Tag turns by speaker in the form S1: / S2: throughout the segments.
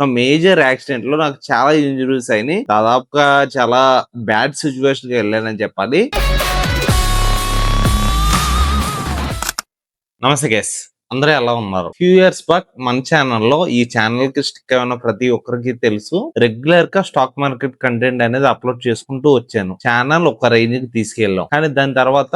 S1: ఒక major accident లో నాకు చాలా ఇంజురీస్ అయినాయి. దాదాపుగా చాలా బ్యాడ్ సిచ్యువేషన్ కి వెళ్ళానని చెప్పాలి. నమస్తే గైస్, అందరూ ఎలా ఉన్నారు? ఫ్యూ ఇయర్స్ బ్యాక్ మన ఛానల్లో ఈ ఛానల్ కి స్టిక్ అయిన ప్రతి ఒక్కరికి తెలుసు, రెగ్యులర్ గా స్టాక్ మార్కెట్ కంటెంట్ అనేది అప్లోడ్ చేసుకుంటూ వచ్చాను. ఛానల్ ఒక రేంజ్ కి తీసుకెళ్ళాం. కానీ దాని తర్వాత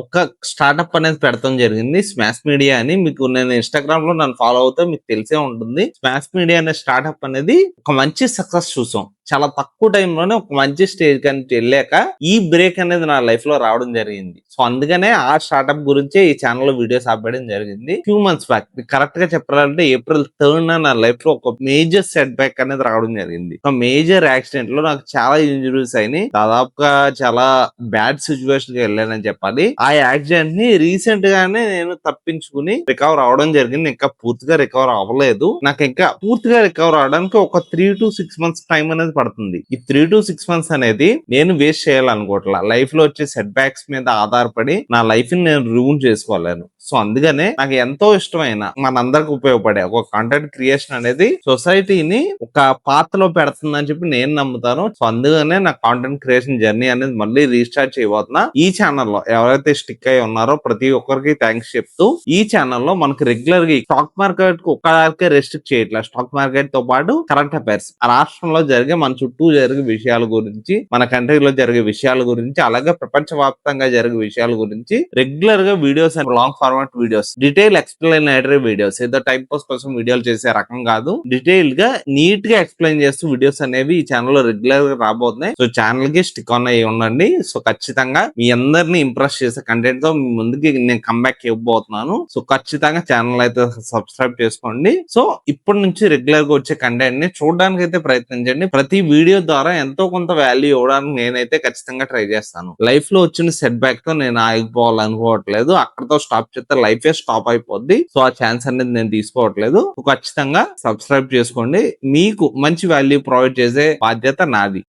S1: ఒక స్టార్ట్అప్ అనేది పెడతాం జరిగింది, స్మాష్ మీడియా అని. మీకు నేను ఇన్స్టాగ్రామ్ లో నన్ను ఫాలో అవుతే మీకు తెలిసే ఉంటుంది. స్మాష్ మీడియా అనే స్టార్ట్అప్ అనేది ఒక మంచి సక్సెస్ చూసాం. చాలా తక్కువ టైంలోనే ఒక మంచి స్టేజ్ కంటే వెళ్ళాక ఈ బ్రేక్ అనేది నా లైఫ్ లో రావడం జరిగింది. సో అందుకనే ఆ స్టార్ట్అప్ గురించే ఈ ఛానల్ లో వీడియోస్ అవ్వడం జరిగింది. ఫ్యూ మంత్స్ బ్యాక్, కరెక్ట్ గా చెప్పాలంటే April 3rd నా లైఫ్ లో ఒక మేజర్ సెట్ బ్యాక్ అనేది రావడం జరిగింది. ఒక మేజర్ యాక్సిడెంట్ లో నాకు చాలా ఇంజురీస్ అయినాయి. దాదాపుగా చాలా బ్యాడ్ సిచ్యువేషన్ కి వెళ్ళానని చెప్పాలి. ఆ యాక్సిడెంట్ ని రీసెంట్ గానే నేను తప్పించుకుని రికవర్ అవడం జరిగింది. ఇంకా పూర్తిగా రికవర్ అవ్వలేదు. నాకు ఇంకా పూర్తిగా రికవర్ అవడానికి ఒక 3 to 6 months టైం అనేది పడుతుంది. ఈ 3 to 6 months అనేది నేను వేస్ట్ చేయాలనుకోవట్లా. లైఫ్ లో వచ్చే సెట్ బ్యాక్స్ మీద ఆధారపడి నా లైఫ్ ని నేను రూన్ చేసుకోలేను. సో అందుకనే నాకు ఎంతో ఇష్టమైన, మనందరికి ఉపయోగపడే ఒక కంటెంట్ క్రియేషన్ అనేది సొసైటీని ఒక పాత్రలో పెడుతుందని చెప్పి నేను నమ్ముతాను. సో అందుకనే నా కాంటెంట్ క్రియేషన్ జర్నీ అనేది మళ్ళీ రీస్టార్ట్ చేయబోతున్నా. ఈ ఛానల్లో ఎవరైతే స్టిక్ అయి ఉన్నారో ప్రతి ఒక్కరికి థ్యాంక్స్ చెప్తూ, ఈ ఛానల్లో మనకి రెగ్యులర్ గా స్టాక్ మార్కెట్ కు ఒక్కదానికే రెస్ట్రిక్ట్ చేయట్లేదు. స్టాక్ మార్కెట్ తో పాటు కరెంట్ అఫైర్స్, ఆ రాష్ట్రంలో జరిగే, మన చుట్టూ జరిగే విషయాల గురించి, మన కంట్రీలో జరిగే విషయాల గురించి, అలాగే ప్రపంచవ్యాప్తంగా జరిగే విషయాల గురించి రెగ్యులర్ గా videos and long format videos, detail explanatory videos, ఏదో టైం పాస్ కోసం వీడియోలు చేసే రకం కాదు. డీటెయిల్ గా నీట్ గా ఎక్స్ప్లెయిన్ చేస్తూ వీడియోస్ అనేవి ఈ ఛానల్ లో రెగ్యులర్ గా రాబోతున్నాయి. సో ఛానల్ కి స్టిక్ ఆన్ అయ్యి ఉండండి. సో ఖచ్చితంగా మీ అందరినీ ఇంప్రెస్ చేసే కంటెంట్ తో మీ ముందుకి నేను కంబ్యాక్ ఇవ్వబోతున్నాను. సో ఖచ్చితంగా ఛానల్ అయితే సబ్స్క్రైబ్ చేసుకోండి. సో ఇప్పటి నుంచి రెగ్యులర్ గా వచ్చే కంటెంట్ ని చూడడానికి అయితే ప్రయత్నించండి. ప్రతి వీడియో ద్వారా ఎంతో కొంత వాల్యూ ఇవ్వడానికి నేనైతే ఖచ్చితంగా ట్రై చేస్తాను. లైఫ్ లో వచ్చిన సెట్ బ్యాక్ తో నేను ఆగిపోవాలనుకోవట్లేదు. అక్కడతో స్టాప్ చేస్తే లైఫ్ స్టాప్ అయిపోద్ది. సో ఆ ఛాన్స్ అనేది నేను తీసుకోవట్లేదు. ఖచ్చితంగా సబ్స్క్రైబ్ చేసుకోండి. మీకు మంచి వాల్యూ ప్రొవైడ్ చేసే బాధ్యత నాది.